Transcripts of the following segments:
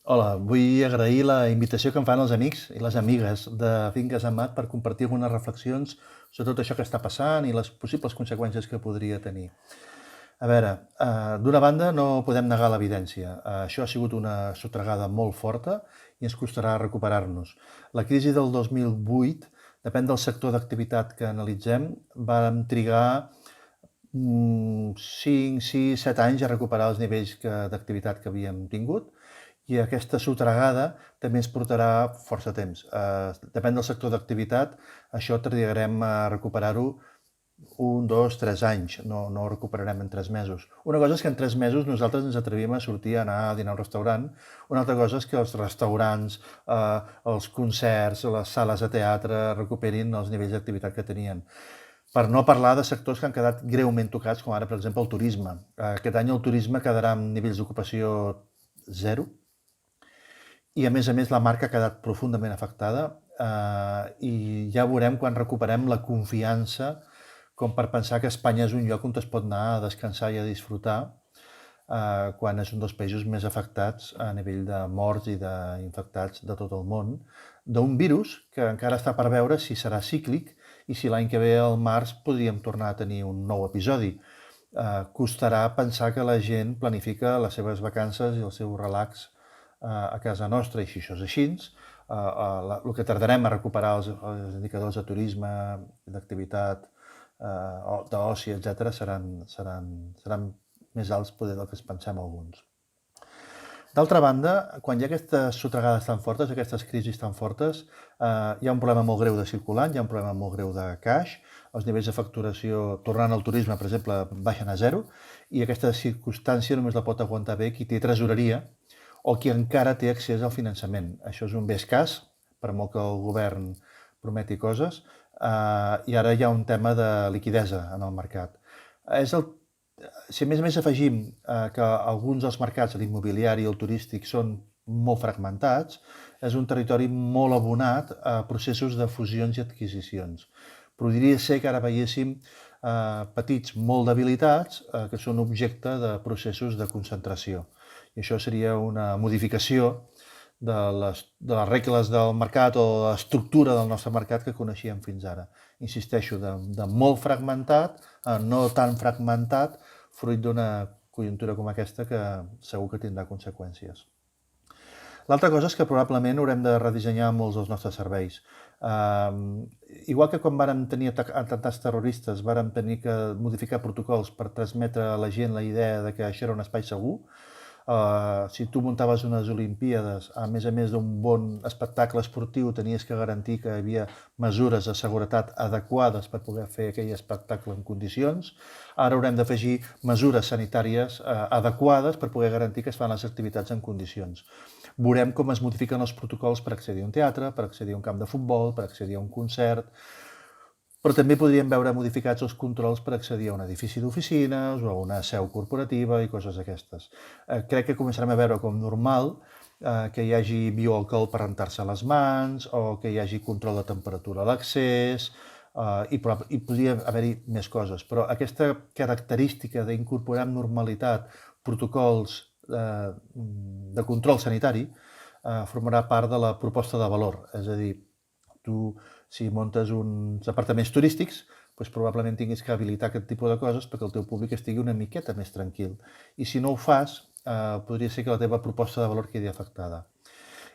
Hola, vull agrair la invitació que em fan els amics i les amigues de Finques Amat per compartir algunes reflexions sobre tot això que està passant i les possibles conseqüències que podria tenir. A veure, d'una banda no podem negar l'evidència. Això ha sigut una sotragada molt forta i ens costarà recuperar-nos. La crisi del 2008, depèn del sector d'activitat que analitzem, vam trigar 5, 6, 7 anys a recuperar els nivells d'activitat que havíem tingut i aquesta sotragada també ens portarà força temps. Depèn del sector d'activitat, això trigarem a recuperar-ho 1, 2, 3 anys, no ho recuperarem en 3 mesos. Una cosa és que en 3 mesos nosaltres ens atrevim a sortir a anar a dinar a un restaurant, una altra cosa és que els restaurants, els concerts, les sales de teatre recuperin els nivells d'activitat que tenien. Per no parlar de sectors que han quedat greument tocats, com ara, per exemple, el turisme. Aquest any el turisme quedarà amb nivells d'ocupació zero, i a més la marca ha quedat profundament afectada i ja veurem quan recuperem la confiança com per pensar que Espanya és un lloc on es pot anar a descansar i a disfrutar quan és un dels països més afectats a nivell de morts i d'infectats de tot el món, d'un virus que encara està per veure si serà cíclic i si l'any que ve al març podríem tornar a tenir un nou episodi. Costarà pensar que la gent planifica les seves vacances i el seu relax a casa nostra, i si això és així, el que tardarem a recuperar els indicadors de turisme, d'activitat, d'oci, etc., seran més alts poder del que es pensem alguns. D'altra banda, quan hi ha aquestes sotragades tan fortes, aquestes crisis tan fortes, hi ha un problema molt greu de circulant, hi ha un problema molt greu de caix, els nivells de facturació, tornant al turisme, per exemple, baixen a zero, i aquesta circumstància només la pot aguantar bé qui té tresoreria o qui encara té accés al finançament. Això és un bé escàs, per molt que el govern prometi coses, i ara hi ha un tema de liquidesa en el mercat. Si a més afegim que alguns dels mercats, l'immobiliari i el turístic, són molt fragmentats, és un territori molt abonat a processos de fusions i adquisicions. Podria ser que ara veiéssim petits molt debilitats que són objecte de processos de concentració. I això seria una modificació de les regles del mercat o de l'estructura del nostre mercat que coneixíem fins ara. Insisteixo, de molt fragmentat a no tan fragmentat, fruit d'una conjuntura com aquesta que segur que tindrà conseqüències. L'altra cosa és que probablement haurem de redissenyar molts dels nostres serveis. Igual que quan vàrem tenir atemptats terroristes vàrem tenir que modificar protocols per transmetre a la gent la idea de que això era un espai segur, si tu muntaves unes Olimpíades, a més d'un bon espectacle esportiu, tenies que garantir que hi havia mesures de seguretat adequades per poder fer aquell espectacle en condicions. Ara haurem d'afegir mesures sanitàries adequades per poder garantir que es fan les activitats en condicions. Veurem com es modifiquen els protocols per accedir a un teatre, per accedir a un camp de futbol, per accedir a un concert, però també podríem veure modificats els controls per accedir a un edifici d'oficines o a una seu corporativa i coses d'aquestes. Crec que començarem a veure com normal que hi hagi bioalcohol per rentar-se les mans o que hi hagi control de temperatura a l'accés i podria haver-hi més coses. Però aquesta característica d'incorporar amb normalitat protocols de control sanitari formarà part de la proposta de valor. És a dir, tu, si muntes uns apartaments turístics, doncs probablement tinguis que habilitar aquest tipus de coses perquè el teu públic estigui una miqueta més tranquil. I si no ho fas, podria ser que la teva proposta de valor quedi afectada.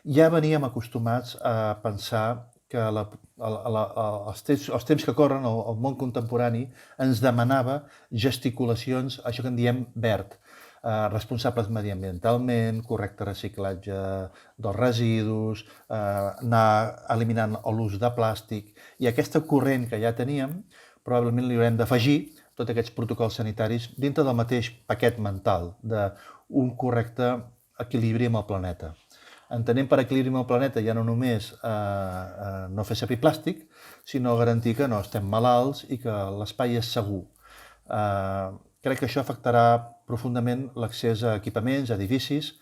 Ja veníem acostumats a pensar que els temps que corren, el món contemporani, ens demanava gesticulacions, això que en diem verd, responsables mediambientalment, correcte reciclatge dels residus, anar eliminant l'ús de plàstic, i aquesta corrent que ja teníem probablement li haurem d'afegir tots aquests protocols sanitaris dintre del mateix paquet mental d'un correcte equilibri amb el planeta. Entenem per equilibri amb el planeta ja no només no fer servir plàstic, sinó garantir que no estem malalts i que l'espai és segur. Crec que això afectarà profundament l'accés a equipaments, a edificis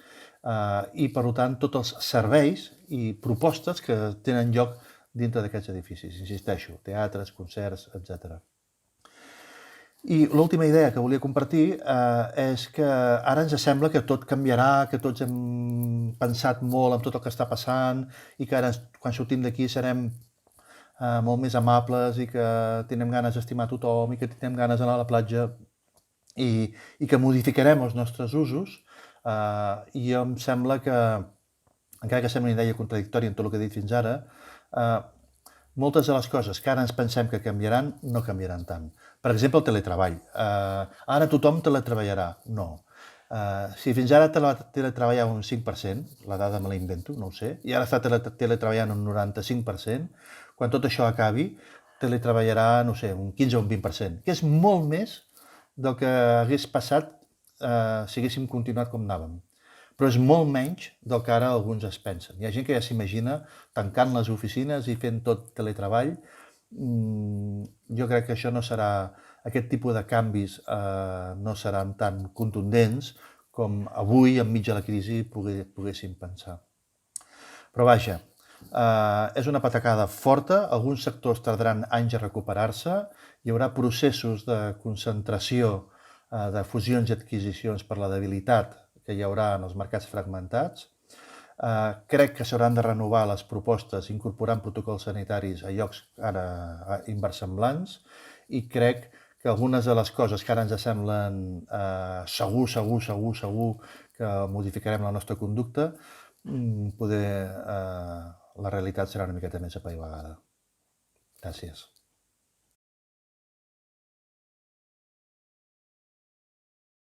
i, per tant, tots els serveis i propostes que tenen lloc dintre d'aquests edificis. Insisteixo, teatres, concerts, etc. I l'última idea que volia compartir és que ara ens sembla que tot canviarà, que tots hem pensat molt en tot el que està passant i que ara quan sortim d'aquí serem molt més amables i que tindrem ganes d'estimar tothom i que tindrem ganes d'anar a la platja i que modificarem els nostres usos. I em sembla que, encara que sembli una idea contradictòria en tot el que he dit fins ara, moltes de les coses que ara ens pensem que canviaran, no canviaran tant. Per exemple, el teletreball. Ara tothom teletreballarà. No. Si fins ara teletreballava un 5%, la dada me la invento, no ho sé, i ara està teletreballant un 95%, quan tot això acabi, teletreballarà, no sé, un 15 o un 20%, que és molt més del que hagués passat si haguéssim continuat com anàvem. Però és molt menys del que ara alguns es pensen. Hi ha gent que ja s'imagina tancant les oficines i fent tot teletreball. Jo crec que això no serà, aquest tipus de canvis no seran tan contundents com avui, enmig de la crisi, poguéssim pensar. Però vaja, és una patacada forta, alguns sectors tardaran anys a recuperar-se, hi haurà processos de concentració, de fusions i adquisicions per la debilitat que hi haurà en els mercats fragmentats. Crec que s'hauran de renovar les propostes incorporant protocols sanitaris a llocs ara inversemblants i crec que algunes de les coses que ara ens semblen segur que modificarem la nostra conducta, poder la realitat serà una miqueta més apaivagada. Gràcies.